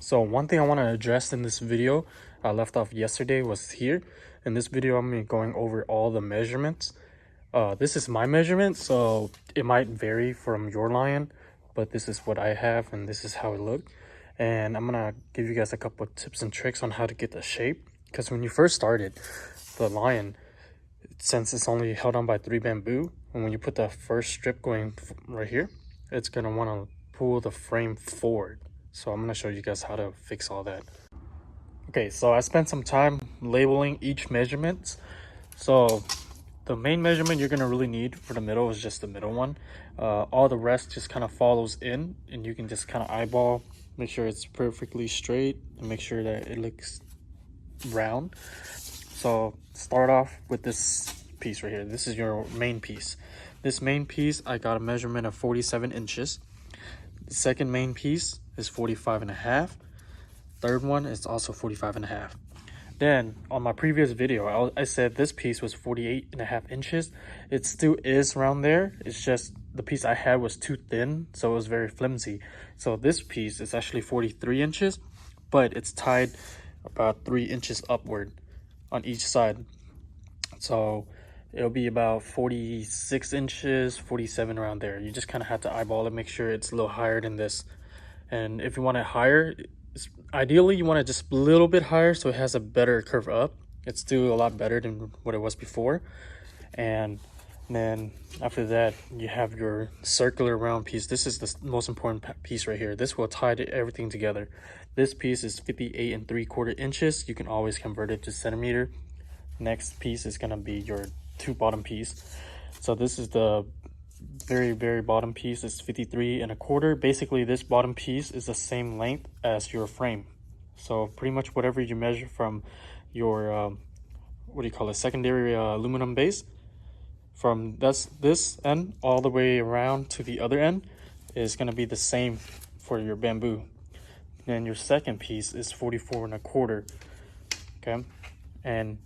So one thing I want to address in this video I left off yesterday was here. In this video, I'm going to be going over all the measurements. This is my measurement, so it might vary from your lion, but this is what I have and this is how it looked. And I'm going to give you guys a couple of tips and tricks on how to get the shape. Because when you first started, the lion, since it's only held on by 3 bamboo, and when you put the first strip going right here, it's going to want to pull the frame forward. So I'm going to show you guys how to fix all that. Okay, so I spent some time labeling each measurement. So the main measurement you're going to really need for the middle is just the middle one. All the rest just kind of follows in, and you can just kind of eyeball, make sure it's perfectly straight, and make sure that it looks round. So start off with this piece right here. This is your main piece. This main piece, I got a measurement of 47 inches. The second main piece is 45.5. Third one is also 45.5. Then on my previous video, I said this piece was 48.5 inches. It still is around there. It's just the piece I had was too thin, so it was very flimsy. So this piece is actually 43 inches, but it's tied about 3 inches upward on each side. So it'll be about 46 inches, 47 around there. You just kind of have to eyeball it, make sure it's a little higher than this. And if you want it higher, ideally you want it just a little bit higher so it has a better curve up. It's still a lot better than what it was before. And then after that, you have your circular round piece. This is the most important piece right here. This will tie everything together. This piece is 58 3/4 inches. You can always convert it to centimeter. Next piece is going to be your bottom piece. So this is the very bottom piece. Is 53 1/4. Basically this bottom piece is the same length as your frame. So pretty much whatever you measure from your secondary aluminum base, from this end all the way around to the other end is going to be the same for your bamboo. Then your second piece is 44 1/4. Okay, and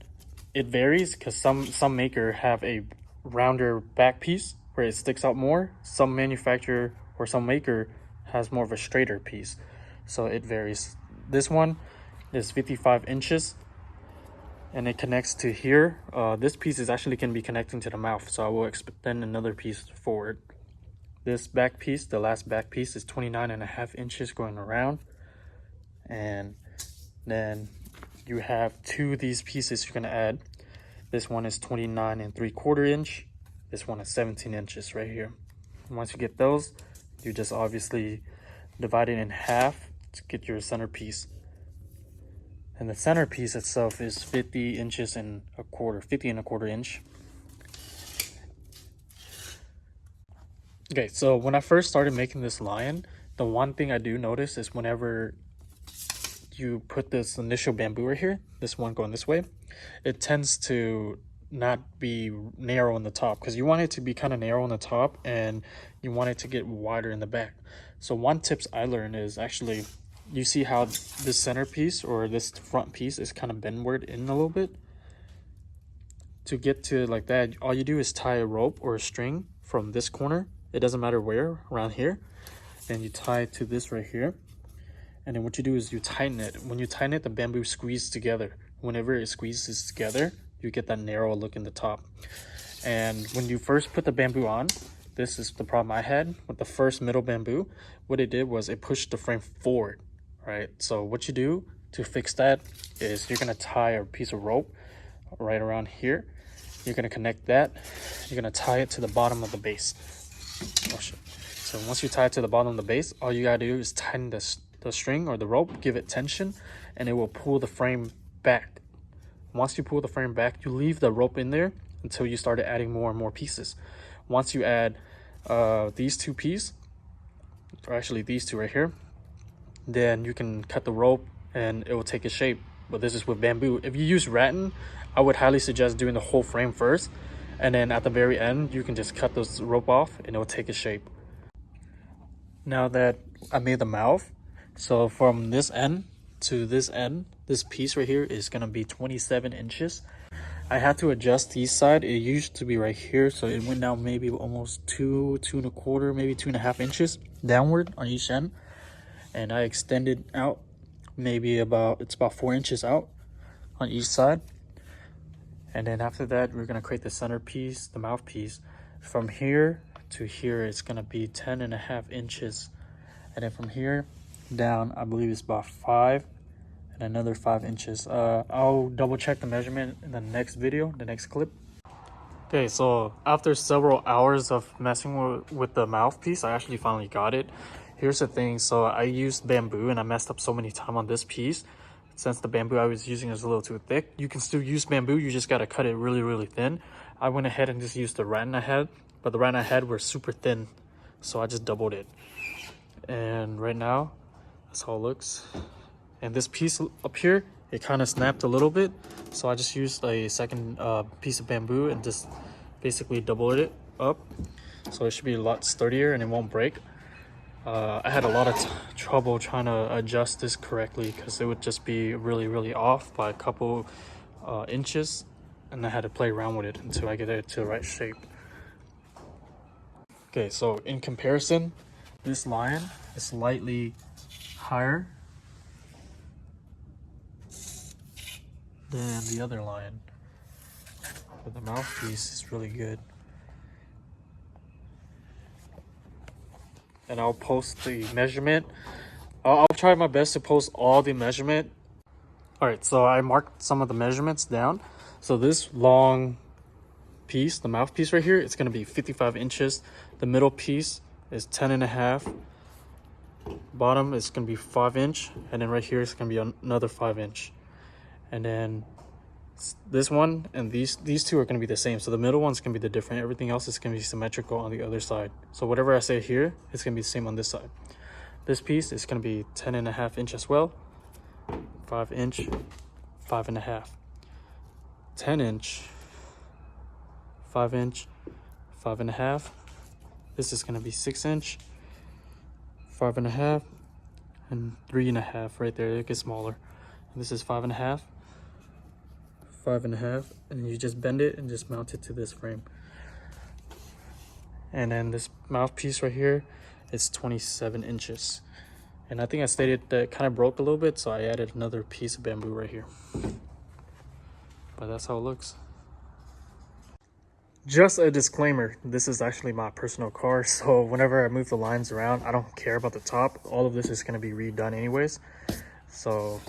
it varies because some maker have a rounder back piece where it sticks out more. Some manufacturer or some maker has more of a straighter piece, so it varies. This one is 55 inches and it connects to here. This piece is actually can be connecting to the mouth, so I will extend another piece forward. This back piece, the last back piece, is 29.5 inches going around. And then you have two of these pieces you're going to add. This one is 29 3/4 inch. This one is 17 inches right here. And once you get those, you just obviously divide it in half to get your centerpiece. And the centerpiece itself is 50 inches and a quarter, 50 1/4 inch. Okay, so when I first started making this lion, the one thing I do notice is whenever you put this initial bamboo right here, this one going this way, it tends to not be narrow on the top, because you want it to be kind of narrow on the top and you want it to get wider in the back. So one tips I learned is actually, you see how this centerpiece or this front piece is kind of bendward in a little bit. To get to like that, all you do is tie a rope or a string from this corner, it doesn't matter where, around here, and you tie it to this right here. And then what you do is you tighten it. When you tighten it, the bamboo squeezes together. Whenever it squeezes together, you get that narrow look in the top. And when you first put the bamboo on, this is the problem I had with the first middle bamboo. What it did was it pushed the frame forward, right? So what you do to fix that is you're gonna tie a piece of rope right around here. You're gonna connect that. You're gonna tie it to the bottom of the base. Oh shit. So once you tie it to the bottom of the base, all you gotta do is tighten the string or the rope, give it tension, and it will pull the frame back. Once you pull the frame back, you leave the rope in there until you start adding more and more pieces. Once you add these two pieces, or actually these two right here, then you can cut the rope and it will take a shape. But this is with bamboo. If you use rattan, I would highly suggest doing the whole frame first, and then at the very end you can just cut this rope off and it will take a shape. Now that I made the mouth, so from this end to this end, this piece right here is going to be 27 inches. I had to adjust the side. It used to be right here, so it went down maybe almost 2 1/4, maybe 2.5 inches downward on each end. And I extended out maybe it's about 4 inches out on each side. And then after that, we're gonna create the centerpiece, the mouthpiece. From here to here, it's gonna be 10.5 inches. And then from here down, I believe it's about 5 and another 5 inches. I'll double check the measurement in the next video, the next clip. Okay, so after several hours of messing with the mouthpiece, I actually finally got it. Here's the thing, so I used bamboo and I messed up so many times on this piece. Since the bamboo I was using is a little too thick, you can still use bamboo, you just gotta cut it really, really thin. I went ahead and just used the rattan I had, but the rattan I had were super thin, so I just doubled it. And right now, that's how it looks. And this piece up here, it kind of snapped a little bit, so I just used a second piece of bamboo and just basically doubled it up, so it should be a lot sturdier and it won't break. I had a lot of trouble trying to adjust this correctly because it would just be really, really off by a couple inches, and I had to play around with it until I get it to the right shape. Okay, so in comparison, this lion is slightly higher than the other lion, but the mouthpiece is really good. And I'll post the measurement. I'll try my best to post all the measurement. All right, so I marked some of the measurements down. So this long piece, the mouthpiece right here, it's gonna be 55 inches. The middle piece is 10.5. Bottom is gonna be 5 inch, and then right here is gonna be another 5 inch. And then this one and these two are going to be the same, so the middle one's going to be the different. Everything else is going to be symmetrical on the other side, so whatever I say here, it's going to be the same on this side. This piece is going to be 10.5 inch as well, 5 inch, 5.5, 10 inch, 5 inch, 5.5. This is going to be 6 inch, 5.5, and 3.5 right there. It gets smaller. And this is 5.5, 5.5, and you just bend it and just mount it to this frame. And then this mouthpiece right here is 27 inches. And I think I stated that it kind of broke a little bit, so I added another piece of bamboo right here. But that's how it looks. Just a disclaimer, this is actually my personal car, so whenever I move the lines around, I don't care about the top. All of this is going to be redone anyways. So